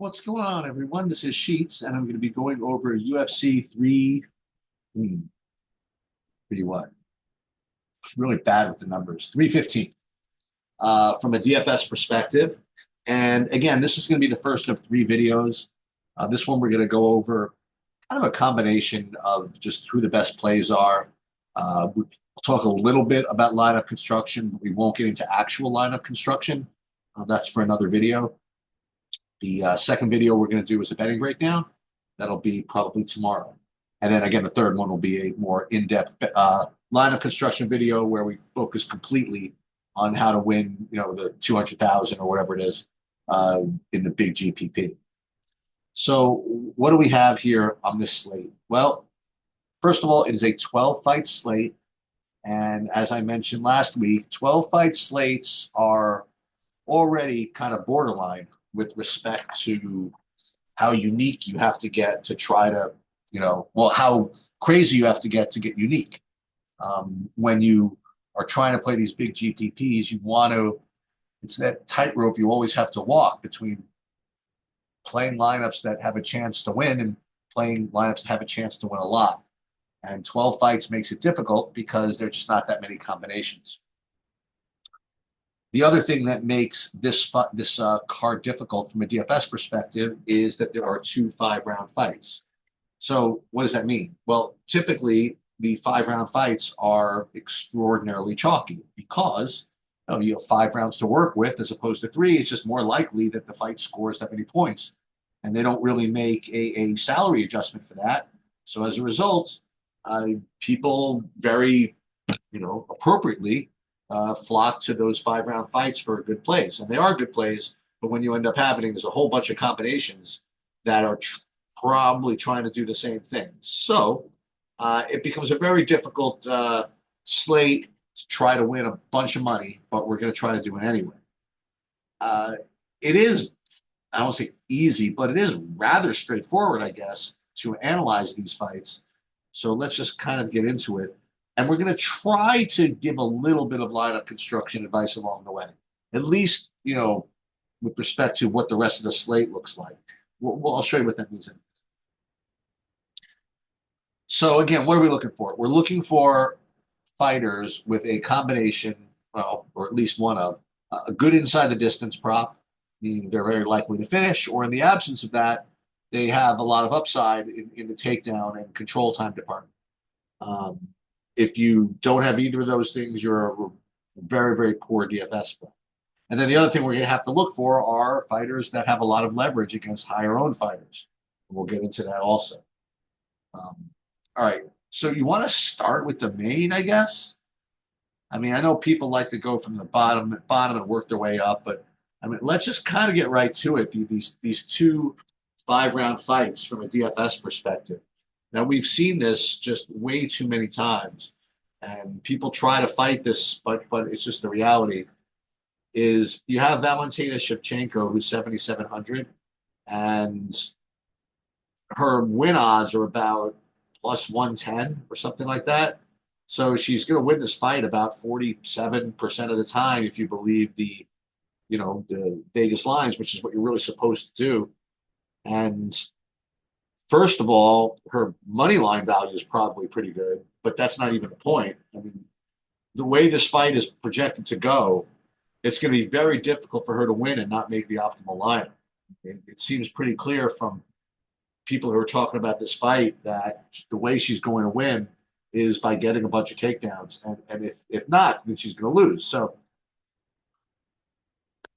What's going on, everyone? This is Sheets, and I'm going to be going over UFC 3. Hmm, Three what? It's really bad with the numbers. 315 from a DFS perspective. And again, this is going to be the first of three videos. This one, we're going to go over kind of a combination of just who the best plays are. We'll talk a little bit about lineup construction, but we won't get into actual lineup construction. That's for another video. The second video we're going to do is a betting breakdown. That'll be probably tomorrow. And then again, the third one will be a more in-depth lineup construction video where we focus completely on how to win, the 200,000 or whatever it is in the big GPP. So what do we have here on this slate? Well, first of all, it is a 12-fight slate. And as I mentioned last week, 12-fight slates are already kind of borderline with respect to how unique you have to get to try to, how crazy you have to get unique. When you are trying to play these big GPPs, it's that tightrope you always have to walk between playing lineups that have a chance to win and playing lineups that have a chance to win a lot. And 12 fights makes it difficult because there's just not that many combinations. The other thing that makes this card difficult from a DFS perspective is that there are 2 5-round fights. So what does that mean? Well, typically the 5-round fights are extraordinarily chalky because you have 5 rounds to work with as opposed to 3. It's just more likely that the fight scores that many points, and they don't really make a salary adjustment for that. So as a result, people very, appropriately flock to those 5-round fights for good plays. And they are good plays, but when you end up having, there's a whole bunch of combinations that are probably trying to do the same thing. So it becomes a very difficult slate to try to win a bunch of money, but we're going to try to do it anyway. It is, I don't say easy, but it is rather straightforward, I guess, to analyze these fights. So let's just kind of get into it. And we're going to try to give a little bit of lineup construction advice along the way, at least, with respect to what the rest of the slate looks like. I'll show you what that means. So again, what are we looking for? We're looking for fighters with a combination, well, or at least one of a good inside the distance prop, meaning they're very likely to finish, or in the absence of that, they have a lot of upside in the takedown and control time department. If you don't have either of those things, you're a very, very poor DFS player. And then the other thing we're going to have to look for are fighters that have a lot of leverage against higher-owned fighters. We'll get into that also. All right, so you want to start with the main, I guess? I mean, I know people like to go from the bottom and work their way up, but I mean, let's just kind of get right to it. These 2 5-round fights from a DFS perspective. Now, we've seen this just way too many times, and people try to fight this, but it's just the reality is you have Valentina Shevchenko, who's 7,700, and her win odds are about plus 110 or something like that. So she's going to win this fight about 47% of the time if you believe the Vegas lines, which is what you're really supposed to do. And first of all, her money line value is probably pretty good, but that's not even the point. I mean, the way this fight is projected to go, it's going to be very difficult for her to win and not make the optimal lineup. It seems pretty clear from people who are talking about this fight that the way she's going to win is by getting a bunch of takedowns. And if not, then she's going to lose. So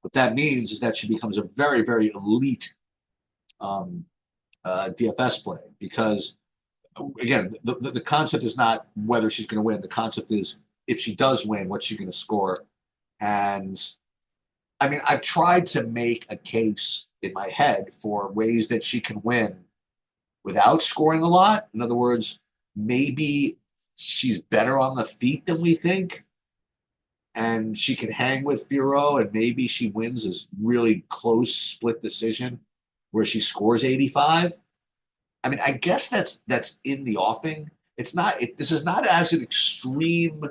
what that means is that she becomes a very, very elite DFS play because, again, the concept is not whether she's going to win. The concept is if she does win, what's she going to score? And I mean, I've tried to make a case in my head for ways that she can win without scoring a lot. In other words, maybe she's better on the feet than we think, and she can hang with Firo, and maybe she wins this really close split decision where she scores 85. I mean, I guess that's in the offing. It's not. This is not as an extreme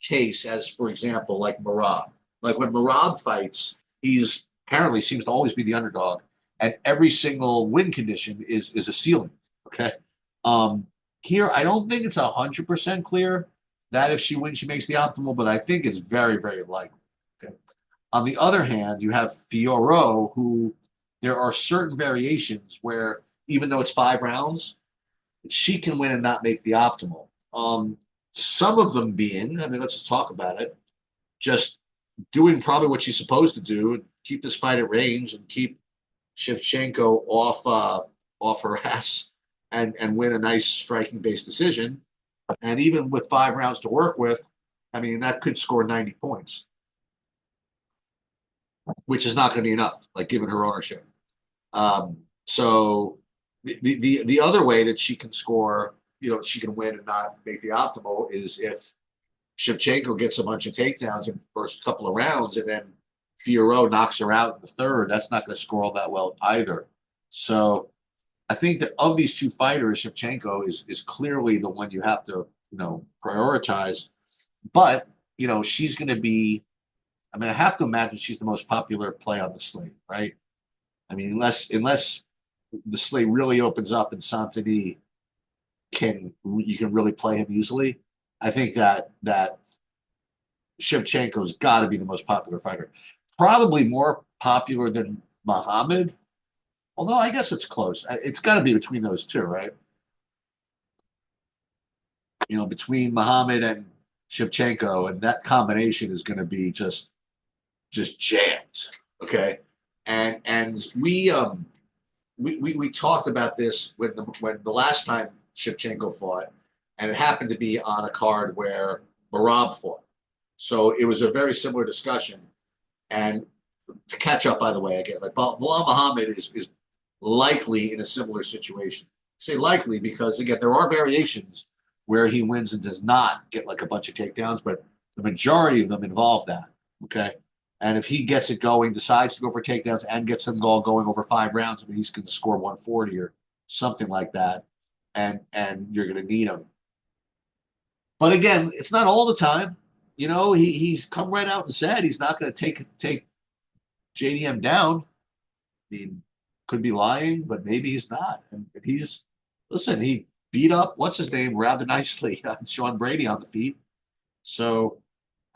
case as, for example, like Merab. Like when Merab fights, he's apparently seems to always be the underdog, and every single win condition is a ceiling. Okay. Um, Here, I don't think it's 100% clear that if she wins, she makes the optimal, but I think it's very, very likely. Okay. On the other hand, you have Fiorot, who there are certain variations where even though it's 5 rounds, she can win and not make the optimal. Some of them being, I mean, let's just talk about it, just doing probably what she's supposed to do, keep this fight at range and keep Shevchenko off her ass and win a nice striking based decision. And even with 5 rounds to work with, I mean, that could score 90 points, which is not going to be enough, like given her ownership. So the other way that she can score, she can win and not make the optimal is if Shevchenko gets a bunch of takedowns in the first couple of rounds and then Fiorot knocks her out in the third. That's not going to score all that well either. So I think that of these two fighters, Shevchenko is clearly the one you have to prioritize. But she's going to be. I mean, I have to imagine she's the most popular play on the slate, right? I mean, unless the slate really opens up and Santini you can really play him easily. I think that Shevchenko's got to be the most popular fighter, probably more popular than Muhammad. Although I guess it's close. It's got to be between those two, right? Between Muhammad and Shevchenko, and that combination is going to be just jammed. Okay, and we talked about this when the last time Shevchenko fought, and it happened to be on a card where Marab fought. So it was a very similar discussion. And to catch up, by the way, again, like Bilal Muhammad is likely in a similar situation. I say likely because again, there are variations where he wins and does not get like a bunch of takedowns, but the majority of them involve that. Okay. And if he gets it going, decides to go for takedowns and gets them all going over 5 rounds, I mean, he's going to score 140 or something like that. And you're going to need him. But again, it's not all the time. He's come right out and said he's not going to take JDM down. I mean, could be lying, but maybe he's not. And he beat up what's his name rather nicely, Sean Brady on the feet. So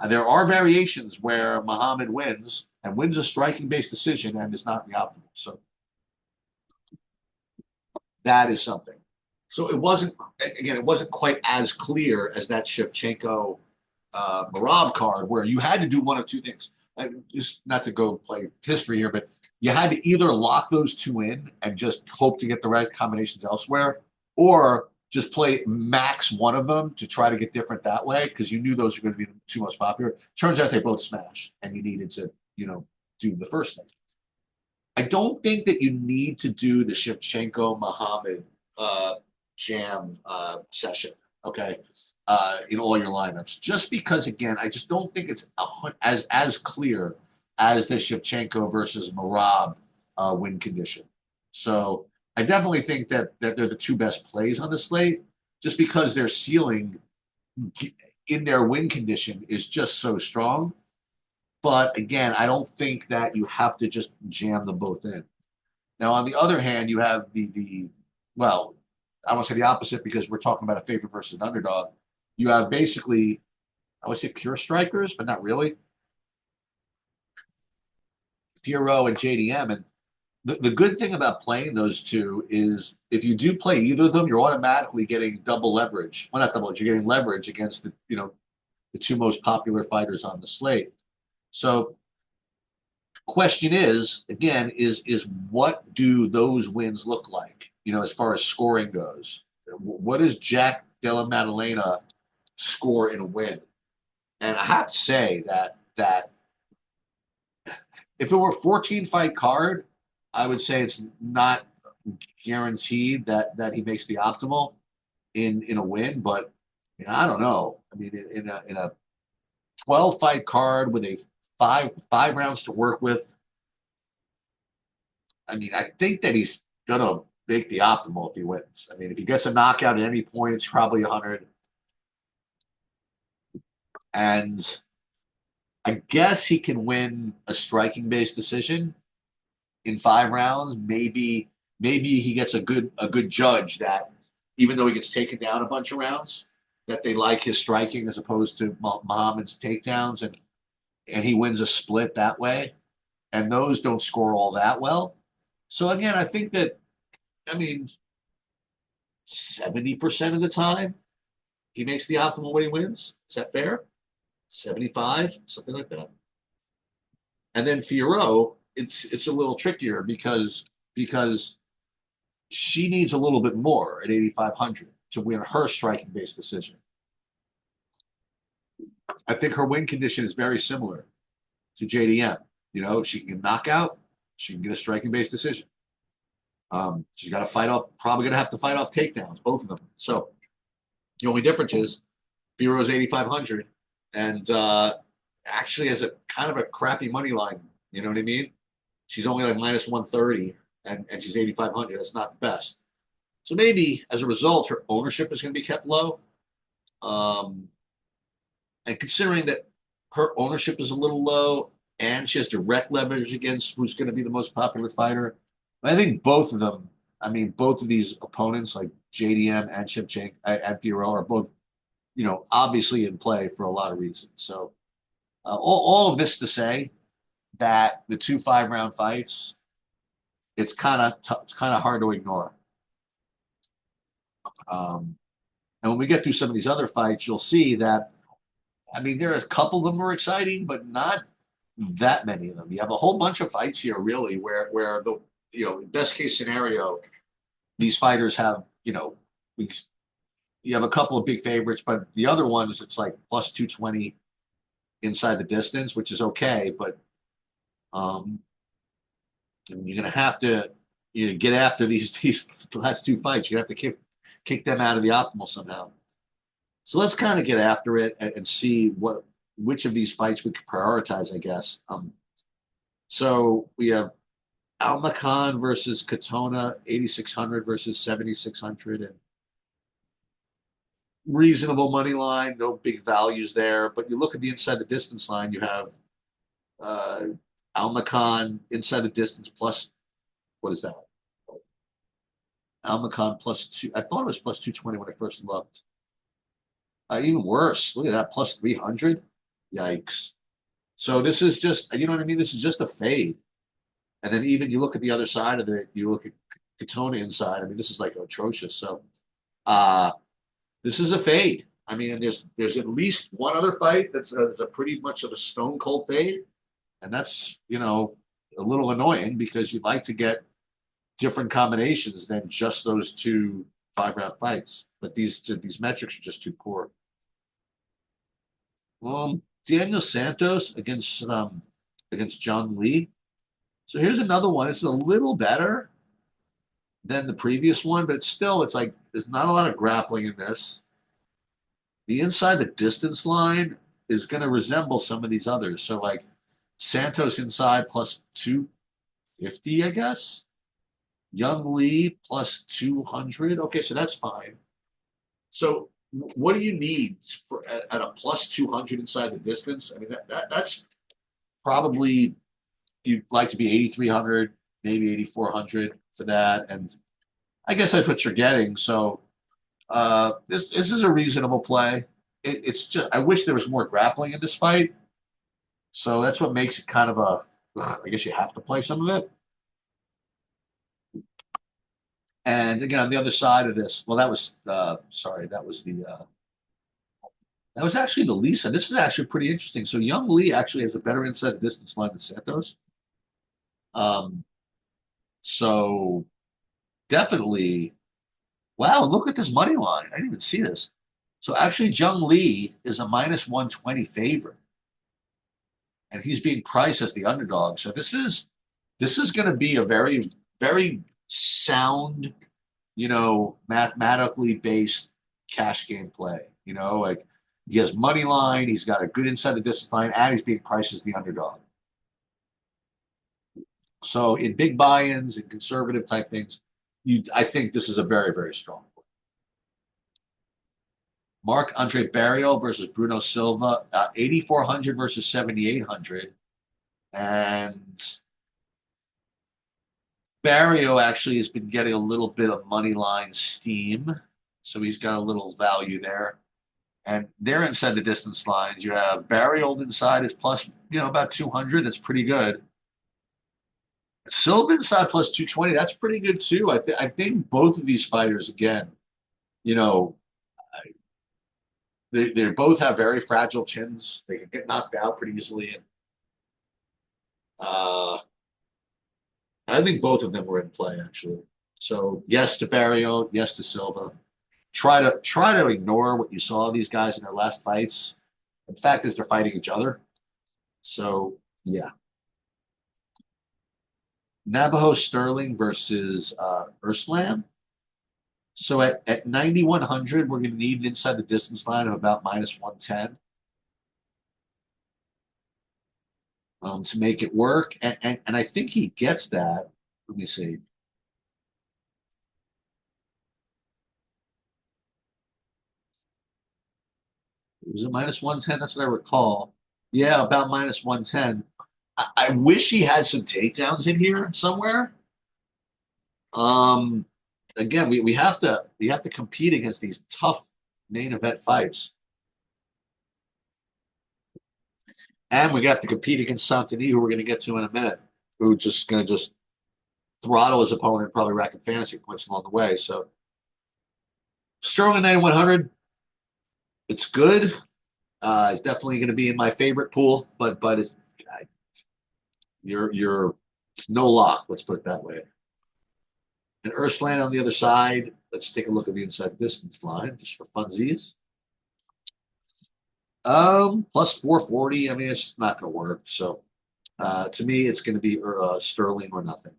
there are variations where Muhammad wins and wins a striking based decision and is not the optimal. So that is something. So it wasn't quite as clear as that Shevchenko Marab card where you had to do one of two things. Just not to go play history here, but you had to either lock those two in and just hope to get the right combinations elsewhere, or just play max one of them to try to get different that way because you knew those were going to be the two most popular. Turns out they both smash, and you needed to, do the first thing. I don't think that you need to do the Shevchenko Muhammad jam session, okay, in all your lineups, just because again, I just don't think it's as clear as the Shevchenko versus Marab win condition. So I definitely think that they're the two best plays on the slate, just because their ceiling in their win condition is just so strong. But again, I don't think that you have to just jam them both in. Now, on the other hand, you have well, I want to say the opposite because we're talking about a favorite versus an underdog. You have basically, I would say pure strikers, but not really. Fiorot and JDM. And the good thing about playing those two is if you do play either of them, you're automatically getting double leverage. Well, not double leverage, you're getting leverage against the two most popular fighters on the slate. So question is, again, is what do those wins look like, as far as scoring goes? What does Jack Della Maddalena score in a win? And I have to say that if it were a 14 fight card, I would say it's not guaranteed that he makes the optimal in a win, but I don't know. I mean, in a 12 fight card with a five rounds to work with, I mean, I think that he's gonna make the optimal if he wins. I mean, if he gets a knockout at any point, it's probably 100. And I guess he can win a striking based decision in 5 rounds, maybe he gets a good judge that even though he gets taken down a bunch of rounds, that they like his striking as opposed to Muhammad's takedowns, and he wins a split that way. And those don't score all that well. So again, I think that, I mean, 70% of the time he makes the optimal when he wins. Is that fair? 75, something like that. And then Fiorot, it's a little trickier because she needs a little bit more at 8,500 to win her striking based decision. I think her win condition is very similar to JDM. She can knock out, she can get a striking based decision. She's got to fight off, probably going to have to fight off takedowns, both of them. So the only difference is Fiorot's 8,500 and actually has a kind of a crappy money line. You know what I mean? She's only like minus 130 and she's 8,500. That's not the best. So maybe as a result, her ownership is going to be kept low. And considering that her ownership is a little low and she has direct leverage against who's going to be the most popular fighter, I think both of them, both of these opponents like JDM and Shevchenko and Fiorot are both, obviously in play for a lot of reasons. So all of this to say that the 2 5-round fights, it's kind of hard to ignore. And when we get through some of these other fights, you'll see that, there are a couple of them are exciting, but not that many of them. You have a whole bunch of fights here, really, where the best case scenario, these fighters have, you have a couple of big favorites, but the other ones, it's like plus 220 inside the distance, which is okay, but you're going to have to get after these last 2 fights. You have to kick them out of the optimal somehow. So let's kind of get after it and see which of these fights we could prioritize, I guess. So we have Almacan versus Katona, 8,600 versus 7,600, and reasonable money line, no big values there. But you look at the inside the distance line, you have Almacan inside the distance plus, what is that? Almacan plus 2. I thought it was plus 220 when I first looked. Even worse. Look at that, plus 300. Yikes. So this is just, you know what I mean? This is just a fade. And then even you look at the other side of it, you look at Katona inside. This is like atrocious. So this is a fade. And there's at least one other fight that's a pretty much of a stone cold fade. And that's, a little annoying because you'd like to get different combinations than just those 2 5-round fights. But these metrics are just too poor. Daniel Santos against John Lee. So here's another one. It's a little better than the previous one, but it's like there's not a lot of grappling in this. The inside the distance line is going to resemble some of these others. So like Santos inside plus 250, I guess. Young Lee plus 200. Okay, so that's fine. So what do you need at a plus 200 inside the distance? That's probably, you'd like to be 8,300, maybe 8,400 for that. And I guess that's what you're getting. So this is a reasonable play. It's just, I wish there was more grappling in this fight. So that's what makes it kind of I guess you have to play some of it. And again, on the other side of this, well, that was actually the Lisa. This is actually pretty interesting. So Young Lee actually has a better inside distance line than Santos. So definitely, wow, look at this money line. I didn't even see this. So actually, Jung Lee is a minus 120 favorite. And he's being priced as the underdog. So this is going to be a very, very sound, mathematically based cash game play. Like he has money line, he's got a good inside the distance line, and he's being priced as the underdog. So in big buy-ins and conservative type things, I think this is a very, very strong one. Marc-Andre Barrios versus Bruno Silva, 8,400 versus 7,800. And Barrio actually has been getting a little bit of money line steam, so he's got a little value there. And they're inside the distance lines. You have Barrio inside is plus, about 200. That's pretty good. Silva inside plus 220. That's pretty good too. I think both of these fighters, again, you know, they both have very fragile chins. They can get knocked out pretty easily. And uh, I think both of them were in play actually. So yes to Barrio, yes to Silva. Try to ignore what you saw of these guys in their last fights. In fact, is they're fighting each other. So yeah, Navajo Sterling versus Urslan. So at 9,100, we're going to need an inside the distance line of about minus 110 to make it work. And I think he gets that. Let me see. Was it minus 110? That's what I recall. Yeah, about minus 110. I wish he had some takedowns in here somewhere. Um, Again, we have to compete against these tough main event fights. And we have to compete against Santini, who we're going to get to in a minute, who just going to just throttle his opponent, probably racking fantasy points along the way. So Sterling 9100, it's good. It's definitely going to be in my favorite pool, but it's you're it's no lock. Let's put it that way. And Urslan on the other side. Let's take a look at the inside distance line just for funsies. Plus 440. I mean, it's not going to work. So to me, it's going to be Sterling or nothing.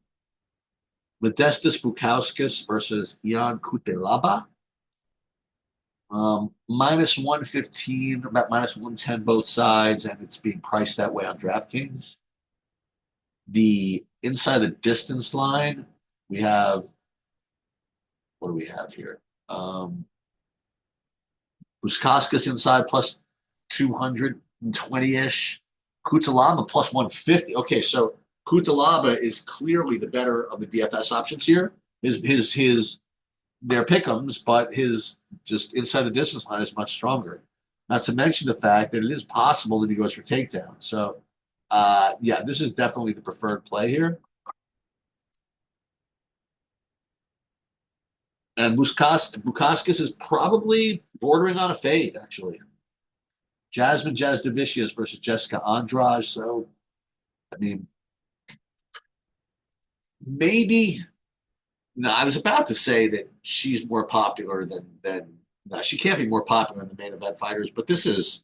Modestus Bukauskas versus Ian Kutelaba. Minus 115, about minus 110 both sides, and it's being priced that way on DraftKings. The inside the distance line, we have, what do we have here? Bukauskas inside plus 220-ish. Kutalaba plus 150. Okay, so Kutalaba is clearly the better of the DFS options here. His their pick'ems, but his just inside the distance line is much stronger. Not to mention the fact that it is possible that he goes for takedown. So, yeah, this is definitely the preferred play here. And Bukauskas is probably bordering on a fade, actually. Jasmine Jasdavicius versus Jessica Andrade. So, I mean, maybe. No, I was about to say that she's more popular than. No, she can't be more popular than the main event fighters. But this is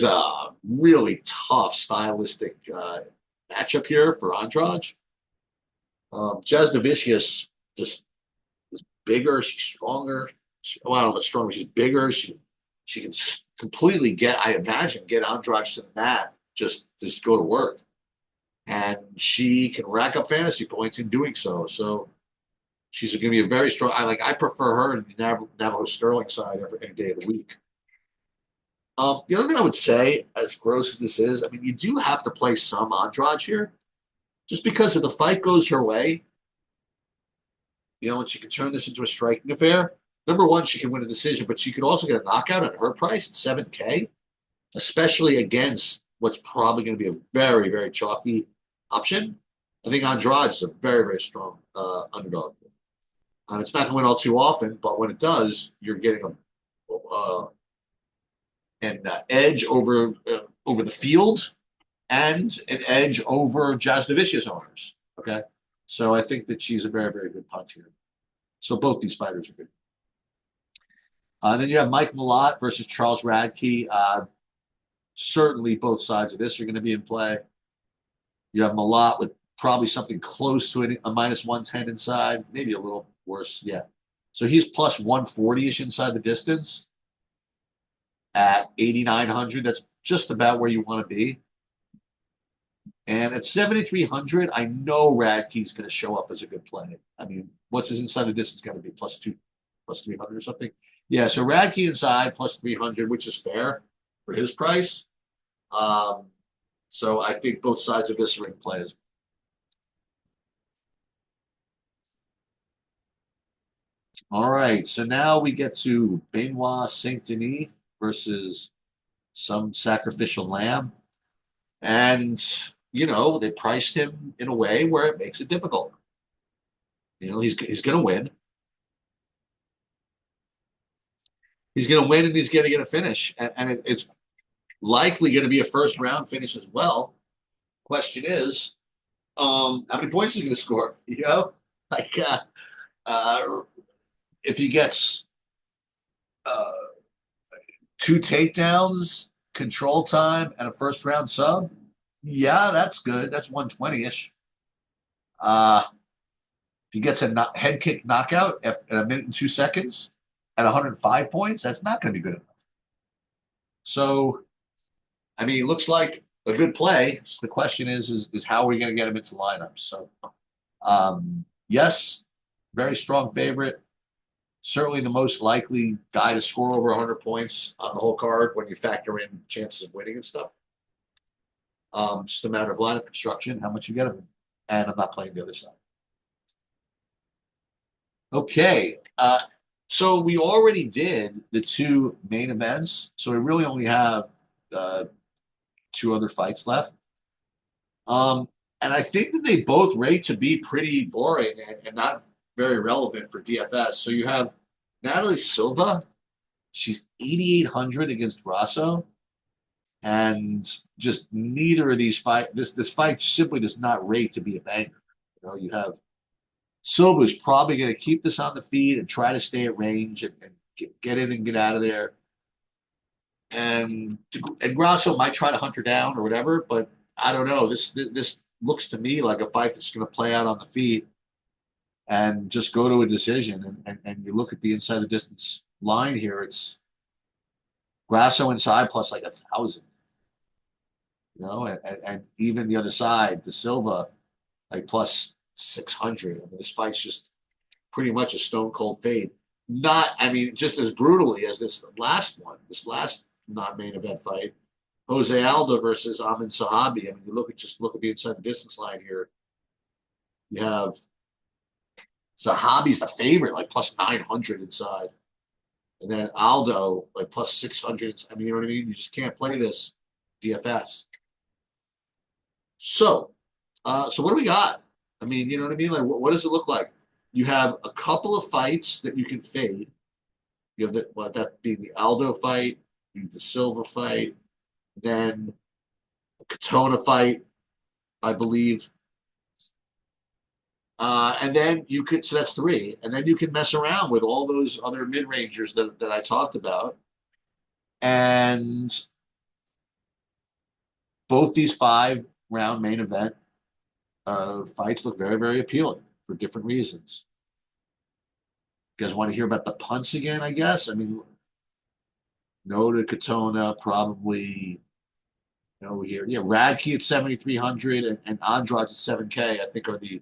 a really tough stylistic matchup here for Andrade. Jasdavicius just is bigger. She's stronger. Well, I don't know about stronger. She's bigger. She can completely I imagine, get Andrade to the mat. Just go to work, and she can rack up fantasy points in doing so. So she's going to be a very strong. I prefer her in the Navajo Sterling side any day of the week. The other thing I would say, as gross as this is, I mean, you do have to play some Andrade here, just because if the fight goes her way, and she can turn this into a striking affair. Number one, she can win a decision, but she could also get a knockout at her price, 7K, especially against what's probably going to be a very, very chalky option. I think Andrade is a very, very strong underdog. It's not going to win all too often, but when it does, you're getting an edge over the field and an edge over Jasdavicius owners. Okay, so I think that she's a very, very good punt here. So both these fighters are good. Then you have Mike Malott versus Charles Radke. Certainly both sides of this are going to be in play. You have Malott with probably something close to a minus 110 inside, maybe a little worse. Yeah. So he's plus 140-ish inside the distance at 8,900. That's just about where you want to be. And at 7,300, I know Radke's going to show up as a good play. I mean, what's his inside the distance going to be? Plus 300 or something? Yeah, so Radke inside plus 300, which is fair for his price. So I think both sides of this are in play. All right, so now we get to Benoit Saint Denis versus some sacrificial lamb. And, they priced him in a way where it makes it difficult. He's going to win. He's going to win and he's going to get a finish. And it's likely going to be a first round finish as well. Question is, how many points is he going to score? Like uh, if he gets uh, two takedowns, control time, and a first round sub, yeah, that's good. That's 120 ish. Uh, if he gets a head kick knockout at a minute and 2 seconds at 105 points, that's not going to be good enough. So, I mean, it looks like a good play. So the question is how are we going to get him into lineups? So, yes, very strong favorite. Certainly the most likely guy to score over 100 points on the whole card when you factor in chances of winning and stuff. Just a matter of lineup construction, how much you get him. And I'm not playing the other side. Okay. So we already did the two main events. So we really only have two other fights left. And I think that they both rate to be pretty boring and not very relevant for DFS. So you have Natalie Silva. She's 8,800 against Grasso. And just neither of these this fight simply does not rate to be a banger. You have Silva's probably going to keep this on the feed and try to stay at range and get in and get out of there. And Grasso might try to hunt her down or whatever, but I don't know. This looks to me like a fight that's going to play out on the feet and just go to a decision. And you look at the inside the distance line here, it's Grasso inside plus like 1,000. And even the other side, the Silva, like plus 600. I mean, this fight's just pretty much a stone cold fade. Not, I mean, just as brutally as this last non-main event fight, Jose Aldo versus Amin Sahabi. I mean, you look at the inside the distance line here. You have Sahabi's the favorite, like plus 900 inside, and then Aldo like plus 600. I mean, you know what I mean? You just can't play this DFS. So what do we got? I mean, you know what I mean? Like, what does it look like? You have a couple of fights that you can fade. You have that being the Aldo fight, the Silva fight, then the Katona fight, I believe. And then so that's three. And then you can mess around with all those other mid-rangers that I talked about. And both these 5-round main event fights look very, very appealing for different reasons. You guys want to hear about the punts again, I guess? I mean, no to Katona, probably no here. Yeah, Radke at 7,300 and Andrade at 7K, I think are the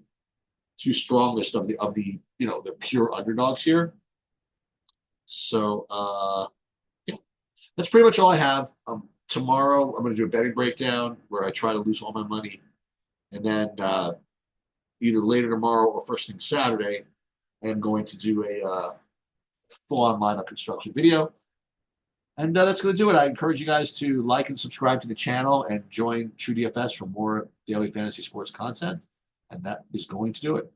two strongest of the the pure underdogs here. So yeah, that's pretty much all I have. Tomorrow I'm going to do a betting breakdown where I try to lose all my money, and then either later tomorrow or first thing Saturday, I'm going to do a full-on lineup construction video. And that's going to do it. I encourage you guys to like and subscribe to the channel and join TrueDFS for more daily fantasy sports content. And that is going to do it.